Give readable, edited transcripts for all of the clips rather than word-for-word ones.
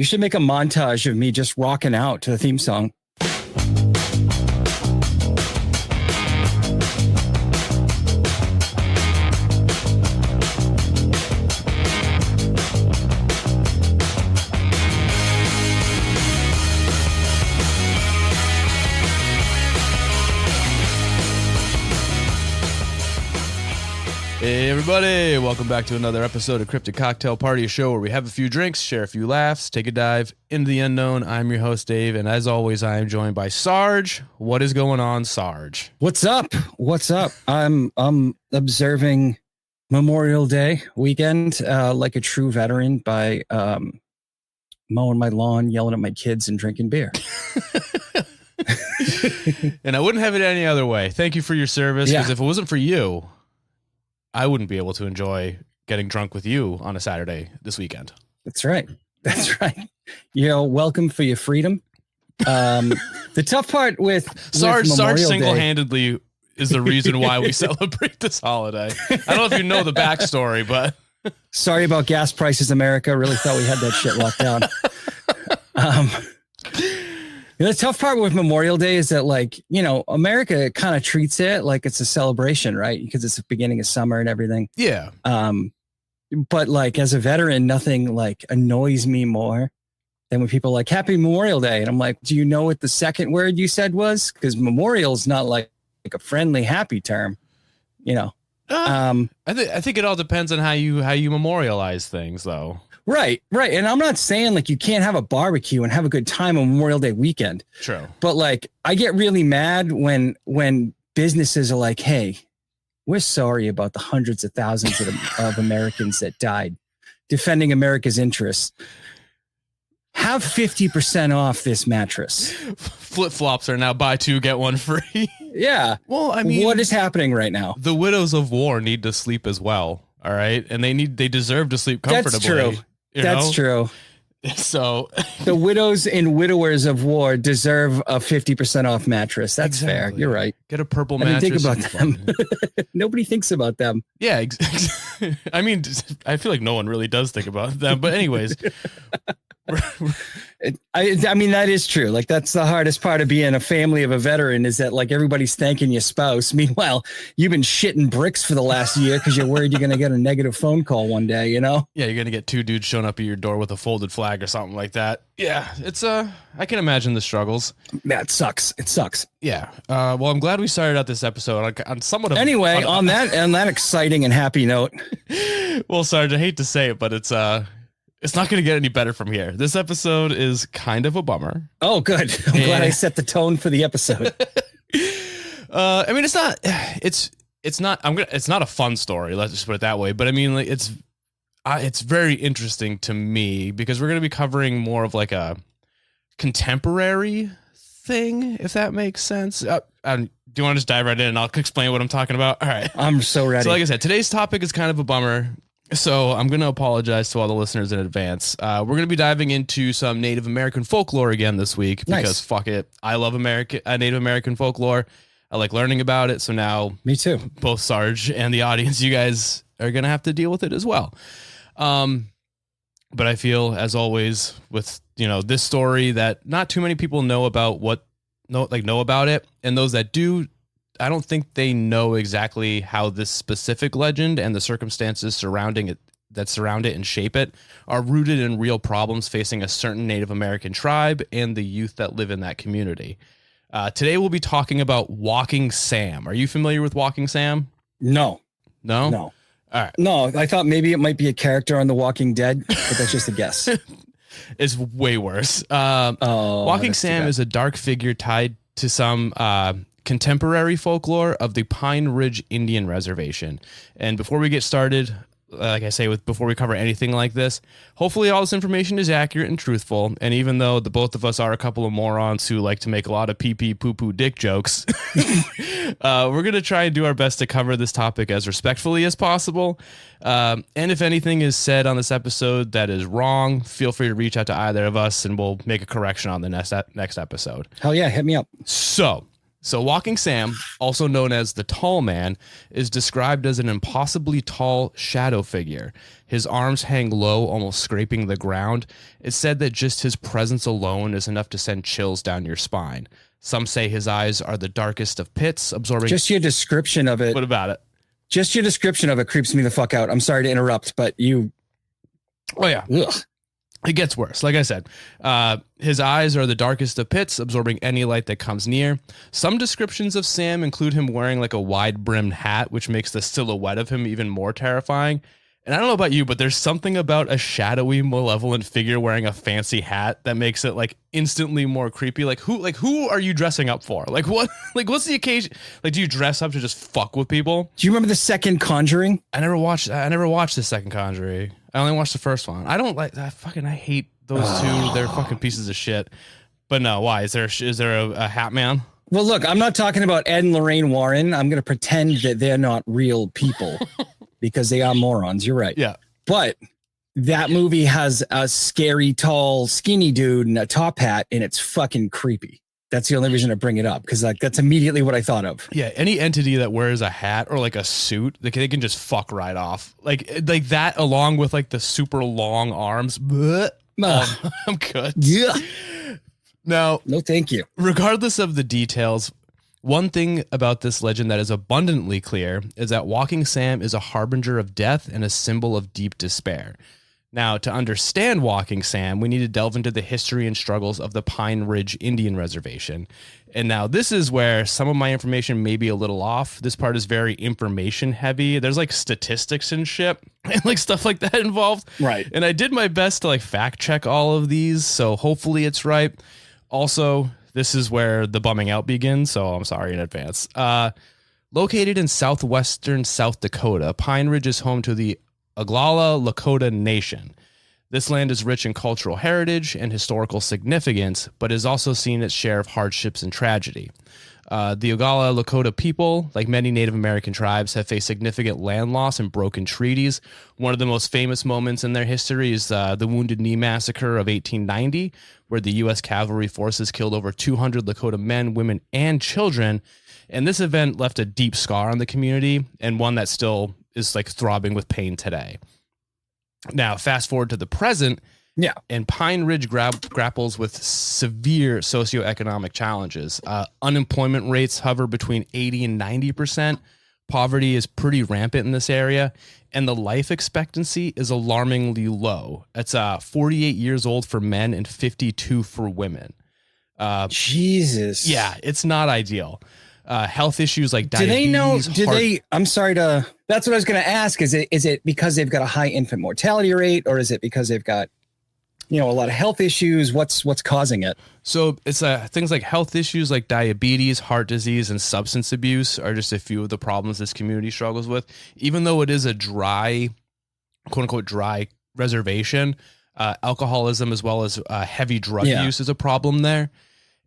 You should make a montage of me just rocking out to the theme song. Hey everybody, welcome back to another episode of Cryptid Cocktail Party, a show where we have a few drinks, share a few laughs, take a dive into the unknown. I'm your host, Dave, and as always, I am joined by Sarge. What is going on, Sarge? What's up? What's up? I'm observing Memorial Day weekend like a true veteran by mowing my lawn, yelling at my kids, and drinking beer. And I wouldn't have it any other way. Thank you for your service, because if it wasn't for you, I wouldn't be able to enjoy getting drunk with you on a Saturday this weekend. That's right. That's right. Welcome for your freedom. The tough part with Sarge Memorial single-handedly Day is the reason why we celebrate this holiday. I don't know if you know the backstory, but sorry about gas prices, America. Really thought we had that shit locked down. The tough part with Memorial Day is that, America kind of treats it like it's a celebration, right? Because it's the beginning of summer and everything. Yeah. But as a veteran, nothing annoys me more than when people are like, Happy Memorial Day. And I'm like, do you know what the second word you said was? Because memorial is not like a friendly, happy term, I think it all depends on how you memorialize things, though. Right. And I'm not saying you can't have a barbecue and have a good time on Memorial Day weekend. True. But I get really mad when businesses are like, hey, we're sorry about the hundreds of thousands of Americans that died defending America's interests. Have 50% off this mattress. Flip-flops are now buy two, get one free. Yeah. Well, I mean, what is happening right now? The widows of war need to sleep as well. All right. And they deserve to sleep comfortably. That's true. That's true. So the widows and widowers of war deserve a 50% off mattress. That's fair. You're right. Get a purple mattress. Think about them. Nobody thinks about them. Yeah. I mean, I feel like no one really does think about them. But anyways. I mean, that is true. That's the hardest part of being a family of a veteran is that everybody's thanking your spouse. Meanwhile, you've been shitting bricks for the last year because you're worried you're going to get a negative phone call one day, Yeah, you're going to get two dudes showing up at your door with a folded flag or something like that. Yeah, it's I can imagine the struggles. That sucks. It sucks. Yeah. Well, I'm glad we started out this episode on somewhat of on that exciting and happy note. Well, Sarge, I hate to say it, but it's not going to get any better from here. This episode is kind of a bummer. Oh, good. I'm glad I set the tone for the episode. I mean, it's not a fun story. Let's just put it that way. But I mean, it's very interesting to me because we're going to be covering more of a contemporary thing, if that makes sense. Do you want to just dive right in and I'll explain what I'm talking about? All right. I'm so ready. So like I said, today's topic is kind of a bummer. So I'm going to apologize to all the listeners in advance. We're going to be diving into some Native American folklore again this week because fuck it. I love Native American folklore. I like learning about it. So now me too. Both Sarge and the audience, you guys are going to have to deal with it as well. But I feel as always with, this story that not too many people know about know about it. And those that do, I don't think they know exactly how this specific legend and the circumstances surrounding it that surround it and shape it are rooted in real problems facing a certain Native American tribe and the youth that live in that community. Today we'll be talking about Walking Sam. Are you familiar with Walking Sam? No. All right. No, I thought maybe it might be a character on The Walking Dead, but that's just a guess. It's way worse. Walking Sam is a dark figure tied to some contemporary folklore of the Pine Ridge Indian Reservation. And before we get started, like I say, before we cover anything like this, hopefully all this information is accurate and truthful. And even though the both of us are a couple of morons who like to make a lot of pee-pee poo-poo dick jokes, we're going to try and do our best to cover this topic as respectfully as possible. And if anything is said on this episode that is wrong, feel free to reach out to either of us and we'll make a correction on the next episode. Hell yeah, hit me up. So So Walking Sam, also known as the Tall Man, is described as an impossibly tall shadow figure. His arms hang low, almost scraping the ground. It's said that just his presence alone is enough to send chills down your spine. Some say his eyes are the darkest of pits, absorbing... Just your description of it. What about it? Just your description of it creeps me the fuck out. I'm sorry to interrupt, but you... Oh, yeah. Ugh. It gets worse. Like I said, his eyes are the darkest of pits, absorbing any light that comes near. Some descriptions of Sam include him wearing like a wide-brimmed hat, which makes the silhouette of him even more terrifying. And I don't know about you, but there's something about a shadowy, malevolent figure wearing a fancy hat that makes it like instantly more creepy. Like who are you dressing up for? Like what? Like what's the occasion? Like do you dress up to just fuck with people? Do you remember the second Conjuring? I never watched the second Conjuring. I only watched the first one. I don't like. I hate those two. They're fucking pieces of shit. But no, why? Is there a hat man? Well, look, I'm not talking about Ed and Lorraine Warren. I'm going to pretend that they're not real people because they are morons. You're right. Yeah. But that movie has a scary, tall, skinny dude in a top hat, and it's fucking creepy. That's the only reason I bring it up, because like that's immediately what I thought of. Yeah, any entity that wears a hat or like a suit, they can just fuck right off. Like that, along with like the super long arms. I'm good. Yeah. Now, no, thank you. Regardless of the details, one thing about this legend that is abundantly clear is that Walking Sam is a harbinger of death and a symbol of deep despair. Now, to understand Walking Sam, we need to delve into the history and struggles of the Pine Ridge Indian Reservation. And now this is where some of my information may be a little off. This part is very information heavy. There's like statistics and shit and like stuff like that involved. Right. And I did my best to like fact check all of these. So hopefully it's right. Also, this is where the bumming out begins. So I'm sorry in advance. Located in southwestern South Dakota, Pine Ridge is home to the Oglala Lakota Nation. This land is rich in cultural heritage and historical significance, but has also seen its share of hardships and tragedy. The Oglala Lakota people, like many Native American tribes, have faced significant land loss and broken treaties. One of the most famous moments in their history is the Wounded Knee Massacre of 1890, where the U.S. cavalry forces killed over 200 Lakota men, women, and children. And this event left a deep scar on the community, and one that still is like throbbing with pain today. Now, fast forward to the present, and Pine Ridge grapples with severe socioeconomic challenges. Unemployment rates hover between 80 and 90%. Poverty is pretty rampant in this area, and the life expectancy is alarmingly low. It's 48 years old for men and 52 for women. Jesus. Yeah, it's not ideal. Health issues like diabetes. Do they know? I'm sorry to. That's what I was going to ask. Is it because they've got a high infant mortality rate, or is it because they've got, a lot of health issues? What's causing it? So it's things like health issues like diabetes, heart disease, and substance abuse are just a few of the problems this community struggles with. Even though it is a dry, quote unquote, dry reservation, alcoholism as well as heavy drug use is a problem there.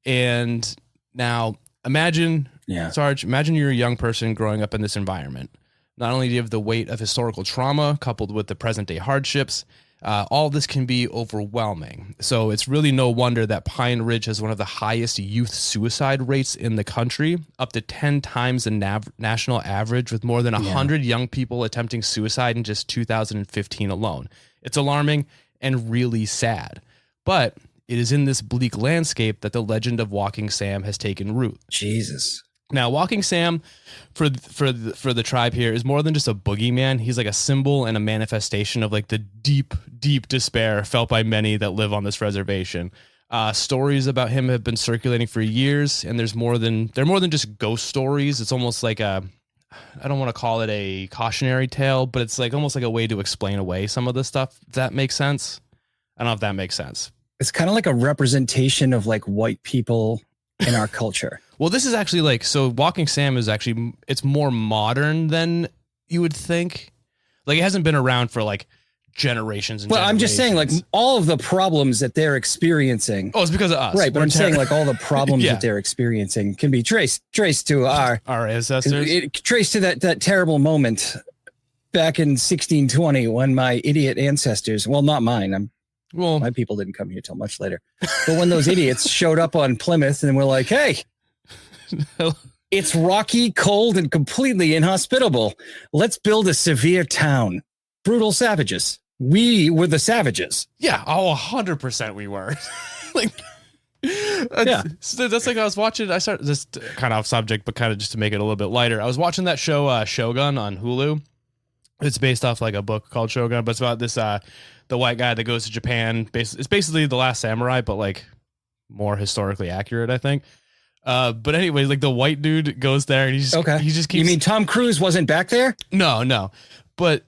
And now imagine. Yeah. Sarge, imagine you're a young person growing up in this environment. Not only do you have the weight of historical trauma coupled with the present day hardships, all this can be overwhelming. So it's really no wonder that Pine Ridge has one of the highest youth suicide rates in the country, up to 10 times the national average, with more than 100 young people attempting suicide in just 2015 alone. It's alarming and really sad. But it is in this bleak landscape that the legend of Walking Sam has taken root. Jesus. Now, Walking Sam for the tribe here is more than just a boogeyman. He's like a symbol and a manifestation of like the deep, deep despair felt by many that live on this reservation. Stories about him have been circulating for years, and they're more than just ghost stories. It's almost like I don't want to call it a cautionary tale, but it's like almost like a way to explain away some of the stuff. Does that make sense? I don't know if that makes sense. It's kind of like a representation of like white people in our culture. Well, this is actually so Walking Sam is actually, it's more modern than you would think. Like it hasn't been around for like generations and generations. I'm just saying like all of the problems that they're experiencing. Oh, it's because of us. Right. But I'm saying like all the problems that they're experiencing can be traced to our ancestors. Traced to that terrible moment back in 1620 when my idiot ancestors, well, not mine. My people didn't come here till much later. But when those idiots showed up on Plymouth and were like, hey, It's rocky, cold, and completely inhospitable. Let's build a severe town. Brutal savages. We were the savages. Yeah, 100% we were. Like, that's like I was watching. I started this kind of off subject, but kind of just to make it a little bit lighter. I was watching that show Shogun on Hulu. It's based off like a book called Shogun, but it's about this the white guy that goes to Japan. It's basically The Last Samurai, but like more historically accurate, I think. But anyways, like the white dude goes there and he just keeps. You mean Tom Cruise wasn't back there? No, but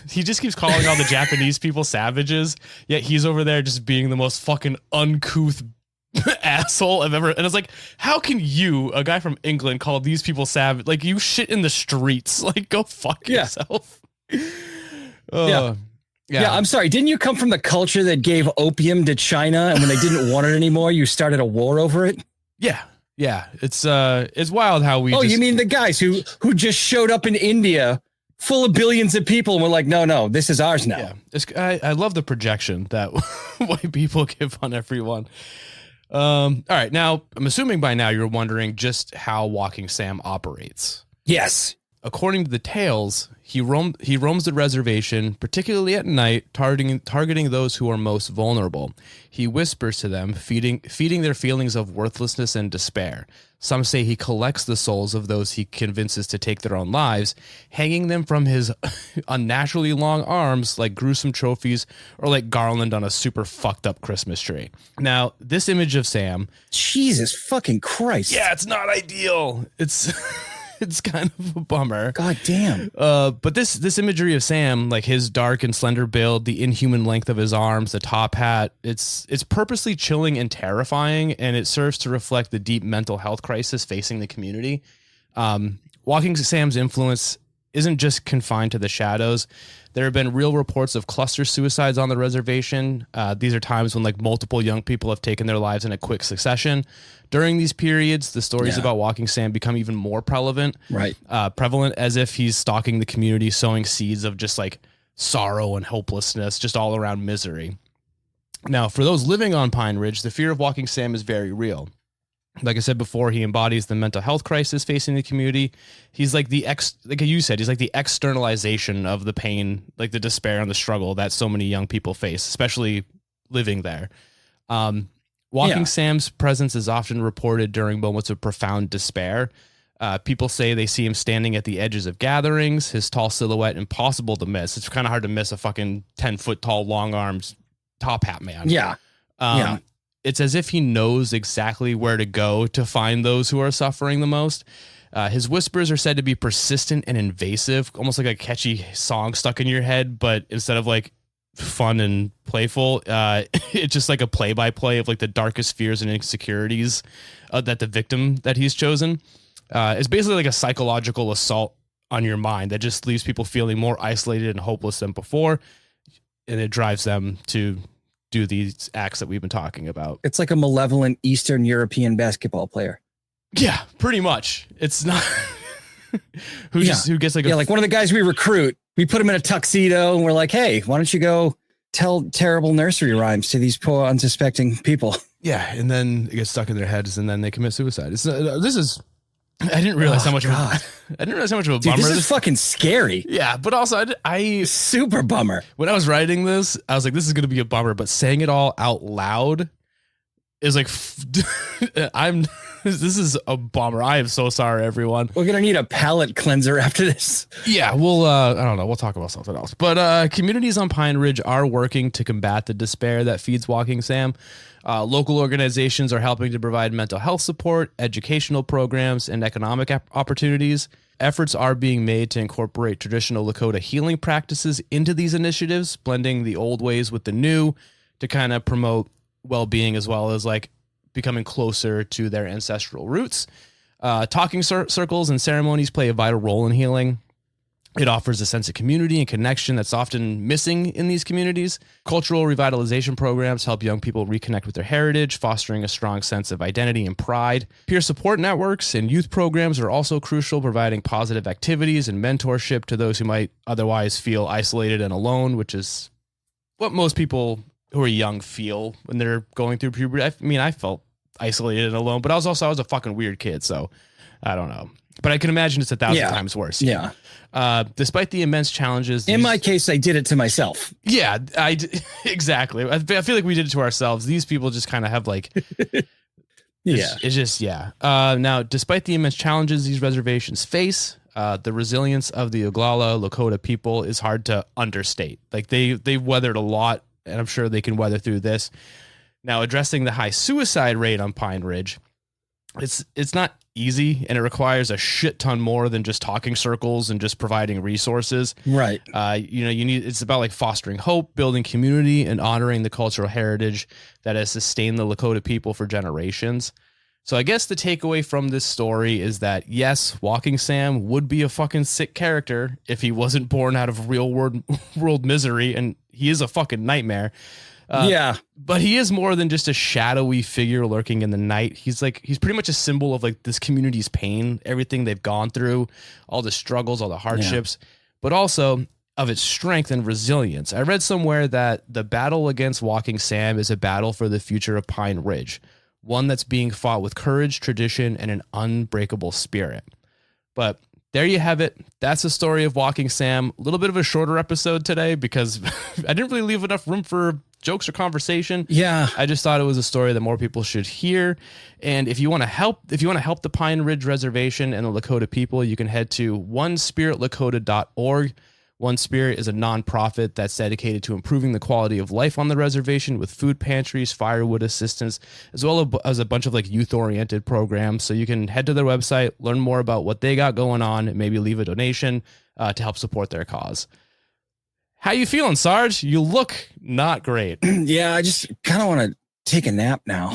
he just keeps calling all the Japanese people savages. Yet he's over there just being the most fucking uncouth asshole I've ever. And it's like, how can you, a guy from England, call these people savage? Like, you shit in the streets. Like, go fuck yourself. Yeah, I'm sorry. Didn't you come from the culture that gave opium to China, and when they didn't want it anymore, you started a war over it? Yeah. It's wild how we. Oh, you mean the guys who just showed up in India, full of billions of people, and we're like, no, this is ours now. Yeah, I love the projection that white people give on everyone. All right, now I'm assuming by now you're wondering just how Walking Sam operates. Yes. According to the tales, he roams the reservation, particularly at night, targeting those who are most vulnerable. He whispers to them, feeding their feelings of worthlessness and despair. Some say he collects the souls of those he convinces to take their own lives, hanging them from his unnaturally long arms like gruesome trophies or like garland on a super fucked up Christmas tree. Now, this image of Sam... Jesus fucking Christ. Yeah, it's not ideal. It's... It's kind of a bummer. God damn. But this imagery of Sam, like his dark and slender build, the inhuman length of his arms, the top hat, it's purposely chilling and terrifying, and it serves to reflect the deep mental health crisis facing the community. Walking Sam's influence isn't just confined to the shadows. There have been real reports of cluster suicides on the reservation. These are times when like multiple young people have taken their lives in a quick succession. During these periods, the stories about Walking Sam become even more prevalent, as if he's stalking the community, sowing seeds of just like sorrow and hopelessness, just all around misery. Now, for those living on Pine Ridge, the fear of Walking Sam is very real. Like I said before, he embodies the mental health crisis facing the community. He's like like you said, he's like the externalization of the pain, like the despair and the struggle that so many young people face, especially living there. Walking Sam's presence is often reported during moments of profound despair. People say they see him standing at the edges of gatherings, his tall silhouette impossible to miss. It's kind of hard to miss a fucking 10-foot tall, long armed top hat man. Yeah. It's as if he knows exactly where to go to find those who are suffering the most. His whispers are said to be persistent and invasive, almost like a catchy song stuck in your head, but instead of like fun and playful, it's just like a play-by-play of like the darkest fears and insecurities that the victim that he's chosen. It's basically like a psychological assault on your mind that just leaves people feeling more isolated and hopeless than before, and it drives them to do these acts that we've been talking about. It's like a malevolent Eastern European basketball player. Yeah, pretty much. It's not who gets like like one of the guys we recruit. We put him in a tuxedo and we're like, hey, why don't you go tell terrible nursery rhymes to these poor unsuspecting people? Yeah, and then it gets stuck in their heads and then they commit suicide. I didn't realize how much of I didn't realize how much of a bummer this is fucking scary. Yeah, but also I super bummer. When I was writing this, I was like, this is going to be a bummer, but saying it all out loud is like this is a bummer. I am so sorry, everyone. We're going to need a palate cleanser after this. Yeah, we'll I don't know, we'll talk about something else. But communities on Pine Ridge are working to combat the despair that feeds Walking Sam. Local organizations are helping to provide mental health support, educational programs, and economic opportunities. Efforts are being made to incorporate traditional Lakota healing practices into these initiatives, blending the old ways with the new to kind of promote well-being as well as like becoming closer to their ancestral roots. Talking circles and ceremonies play a vital role in healing. It offers a sense of community and connection that's often missing in these communities. Cultural revitalization programs help young people reconnect with their heritage, fostering a strong sense of identity and pride. Peer support networks and youth programs are also crucial, providing positive activities and mentorship to those who might otherwise feel isolated and alone, which is what most people who are young feel when they're going through puberty. I mean, I felt isolated and alone. But I was a fucking weird kid, so I don't know. But I can imagine it's 1,000 times worse. Yeah. Despite the immense challenges. In my case, I did it to myself. Yeah, exactly. I feel like we did it to ourselves. These people just kind of have like. It's just. Now, despite the immense challenges these reservations face, the resilience of the Oglala Lakota people is hard to understate. Like they've weathered a lot, and I'm sure they can weather through this. Now, addressing the high suicide rate on Pine Ridge, it's not easy, and it requires a shit ton more than just talking circles and just providing resources. Right. It's about like fostering hope, building community, and honoring the cultural heritage that has sustained the Lakota people for generations. So I guess the takeaway from this story is that, yes, Walking Sam would be a fucking sick character if he wasn't born out of real world misery, and he is a fucking nightmare. But he is more than just a shadowy figure lurking in the night. He's pretty much a symbol of like this community's pain, everything they've gone through, all the struggles, all the hardships, but also of its strength and resilience. I read somewhere that the battle against Walking Sam is a battle for the future of Pine Ridge, one that's being fought with courage, tradition, and an unbreakable spirit. But there you have it. That's the story of Walking Sam. A little bit of a shorter episode today because I didn't really leave enough room for jokes or conversation. Yeah. I just thought it was a story that more people should hear. And if you want to help the Pine Ridge Reservation and the Lakota people, you can head to onespiritlakota.org. One Spirit is a nonprofit that's dedicated to improving the quality of life on the reservation with food pantries, firewood assistance, as well as a bunch of like youth-oriented programs. So you can head to their website, learn more about what they got going on, and maybe leave a donation to help support their cause. How you feeling, Sarge? You look not great. Yeah, I just kind of want to take a nap now.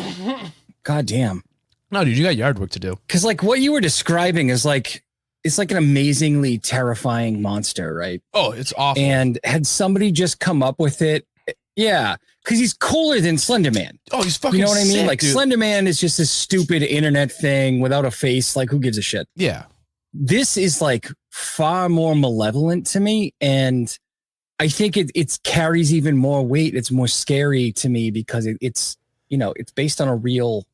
God damn. No, dude, you got yard work to do. Because like what you were describing is like, it's like an amazingly terrifying monster, right? Oh, it's awful. And had somebody just come up with it, yeah, because he's cooler than Slender Man. Oh, he's fucking. You know what I mean? Sick, like dude. Slender Man is just a stupid internet thing without a face. Like who gives a shit? Yeah. This is like far more malevolent to me, and I think it carries even more weight. It's more scary to me because it's based on a real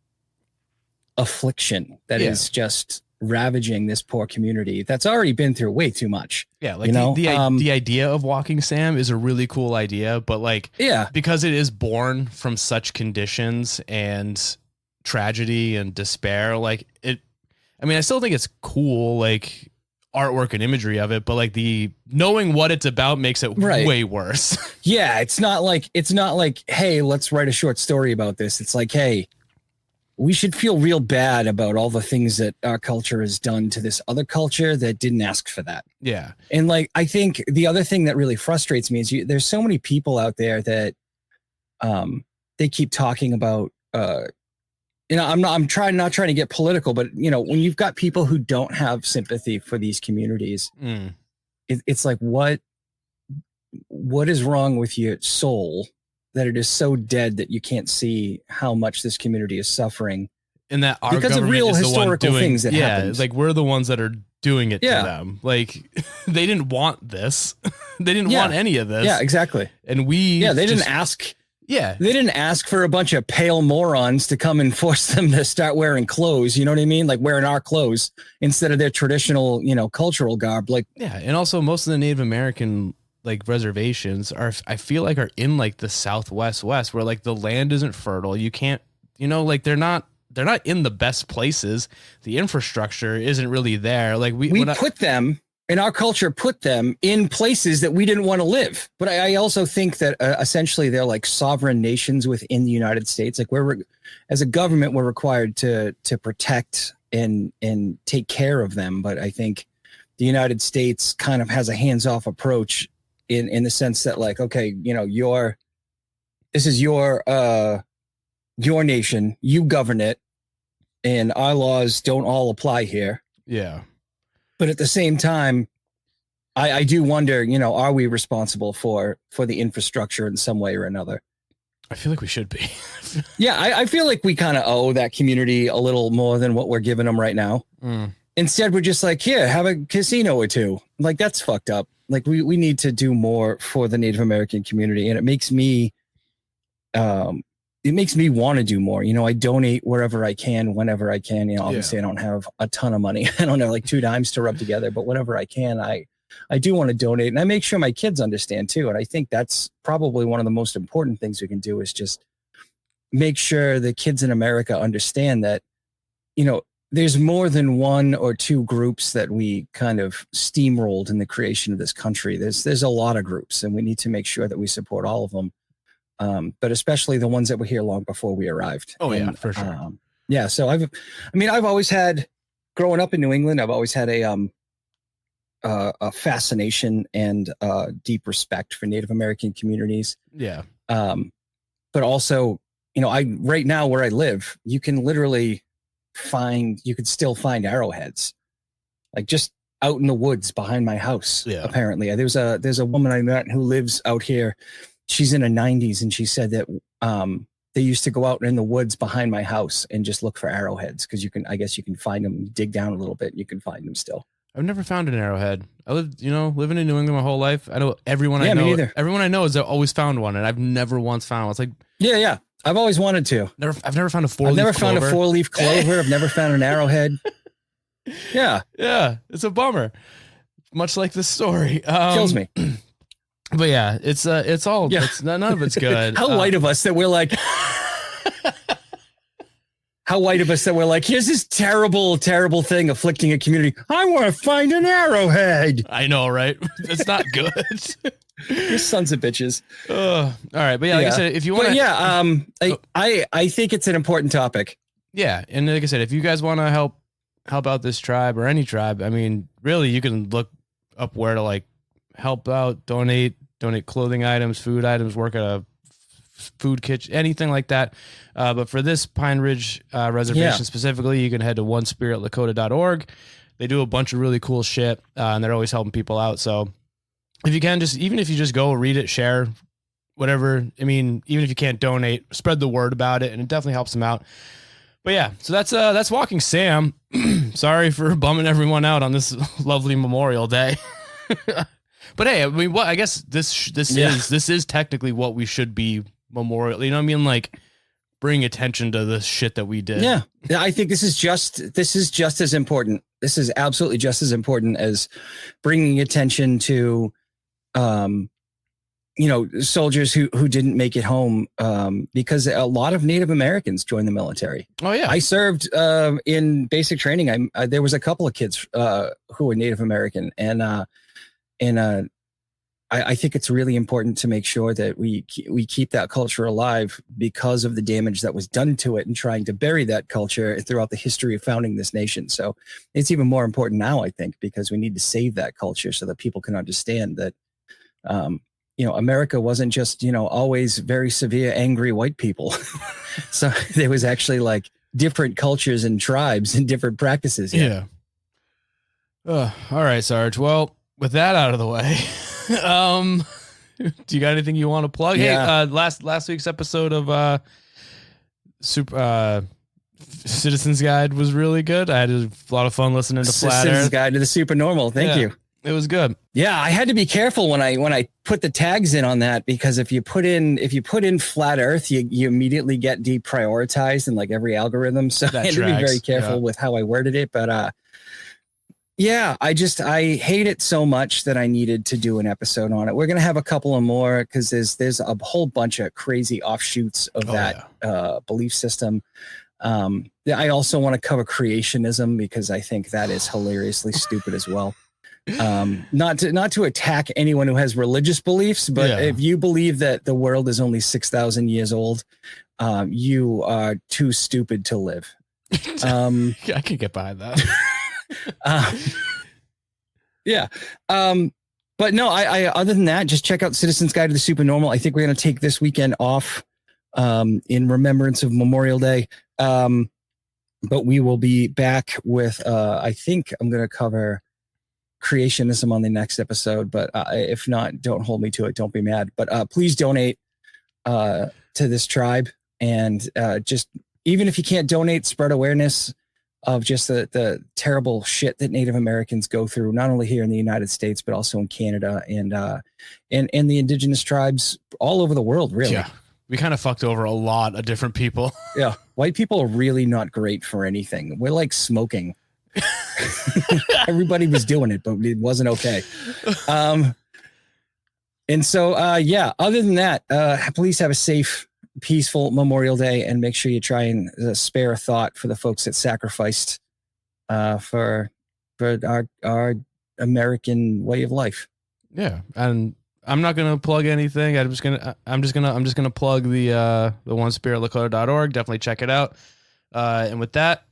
affliction that is just ravaging this poor community that's already been through way too much. Yeah, like the idea of Walking Sam is a really cool idea, but like because it is born from such conditions and tragedy and despair, like I still think it's cool, like artwork and imagery of it, but like the knowing what it's about makes it way worse. Yeah, it's not like, hey, let's write a short story about this. It's like, hey, we should feel real bad about all the things that our culture has done to this other culture that didn't ask for that. Yeah. And like, I think the other thing that really frustrates me is there's so many people out there that they keep talking about, I'm not trying to get political, but when you've got people who don't have sympathy for these communities, it's like, what is wrong with your soul that it is so dead that you can't see how much this community is suffering, and that our because of real historical things that happened. Like we're the ones that are doing it to them. Like they didn't want this. They didn't want any of this. Yeah, exactly. And they didn't ask. Yeah. They didn't ask for a bunch of pale morons to come and force them to start wearing clothes. You know what I mean? Like wearing our clothes instead of their traditional, cultural garb. Like, yeah. And also most of the Native American like reservations I feel like are in like the Southwest West where like the land isn't fertile. You can't, like they're not in the best places. The infrastructure isn't really there. Like we put them in our culture, put them in places that we didn't want to live. But I also think that essentially they're like sovereign nations within the United States. Like as a government, we're required to protect and take care of them. But I think the United States kind of has a hands-off approach in the sense that like, okay, this is your nation, you govern it, and our laws don't all apply here. Yeah. But at the same time, I do wonder, are we responsible for the infrastructure in some way or another? I feel like we should be. Yeah, I feel like we kind of owe that community a little more than what we're giving them right now. Instead, we're just like, here, have a casino or two. Like, that's fucked up. Like, we need to do more for the Native American community. And it makes me it makes me want to do more. I donate wherever I can, whenever I can. Obviously I don't have a ton of money. I don't have like 2 dimes to rub together, but whenever I can, I do want to donate, and I make sure my kids understand too. And I think that's probably one of the most important things we can do is just make sure the kids in America understand that, there's more than 1 or 2 groups that we kind of steamrolled in the creation of this country. There's a lot of groups, and we need to make sure that we support all of them. But especially the ones that were here long before we arrived. Oh, yeah, for sure. So I've always had, growing up in New England, I've always had a fascination and deep respect for Native American communities. Yeah. But also, right now where I live, you can still find arrowheads, like just out in the woods behind my house. Yeah. Apparently there's a woman I met who lives out here. She's in her 90s, and she said that they used to go out in the woods behind my house and just look for arrowheads because you can find them, dig down a little bit, and you can find them still. I've never found an arrowhead. I living in New England my whole life. I know everyone I know. Me either. Everyone I know has always found one, and I've never once found one. It's like, yeah. I've always wanted to. I've never found a 4-leaf clover. I've never found a 4-leaf clover. I've never found an arrowhead. Yeah. Yeah. It's a bummer. Much like this story. Kills me. But yeah, it's all, none of it's good. How white of us that we're like, here's this terrible, terrible thing afflicting a community. I want to find an arrowhead. I know, right? It's not good. You're sons of bitches. All right. But like I said, if you want to, I think it's an important topic. Yeah. And like I said, if you guys want to help out this tribe or any tribe, I mean, really, you can look up where to like help out, donate clothing items, food items, work at a food kitchen, anything like that. But for this Pine Ridge Reservation specifically, you can head to onespiritlakota.org. They do a bunch of really cool shit, and they're always helping people out. So if you can, even if you just go read it, share, whatever. I mean, even if you can't donate, spread the word about it, and it definitely helps them out. But yeah, so that's Walking Sam. Sorry for bumming everyone out on this lovely Memorial Day. But hey, I mean, I guess this is technically what we should be memorial. You know what I mean? Like, bring attention to the shit that we did. Yeah, I think this is just as important. This is absolutely just as important as bringing attention to, soldiers who didn't make it home, because a lot of Native Americans joined the military. Oh yeah, I served in basic training. There was a couple of kids who were Native American, and I think it's really important to make sure that we keep that culture alive because of the damage that was done to it and trying to bury that culture throughout the history of founding this nation. So it's even more important now, I think, because we need to save that culture so that people can understand that, America wasn't just, always very severe, angry white people. So there was actually like different cultures and tribes and different practices. Yeah. All right, Sarge. Well, with that out of the way, do you got anything you want to plug? Yeah. Hey, last week's episode of Citizens Guide was really good. I had a lot of fun listening to Flat Earth. Citizens Guide to the Supernormal. Thank you. It was good. Yeah, I had to be careful when I put the tags in on that, because if you put in Flat Earth, you immediately get deprioritized in like every algorithm. So I had to be very careful with how I worded it. But yeah, I hate it so much that I needed to do an episode on it. We're going to have a couple of more because there's a whole bunch of crazy offshoots of belief system. I also want to cover creationism because I think that is hilariously stupid as well. Not to attack anyone who has religious beliefs, but if you believe that the world is only 6,000 years old, you are too stupid to live. I can get behind that. But no, I other than that, just check out Citizens Guide to the Supernormal. I think we're going to take this weekend off in remembrance of Memorial Day. But we will be back with I think I'm going to cover creationism on the next episode, but if not, don't hold me to it. Don't be mad, but please donate to this tribe, and just even if you can't donate, spread awareness of just the terrible shit that Native Americans go through, not only here in the United States, but also in Canada and the indigenous tribes all over the world, really. We kind of fucked over a lot of different people. Yeah. White people are really not great for anything. We're like smoking. Everybody was doing it, but it wasn't okay. And so, yeah, other than that, please have a safe, peaceful Memorial Day, and make sure you try and spare a thought for the folks that sacrificed for our American way of life. Yeah. And I'm not going to plug anything. I'm just going to plug the onespirit.lakota.org. Definitely check it out. And with that,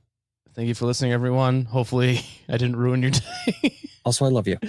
thank you for listening, everyone. Hopefully I didn't ruin your day. Also, I love you.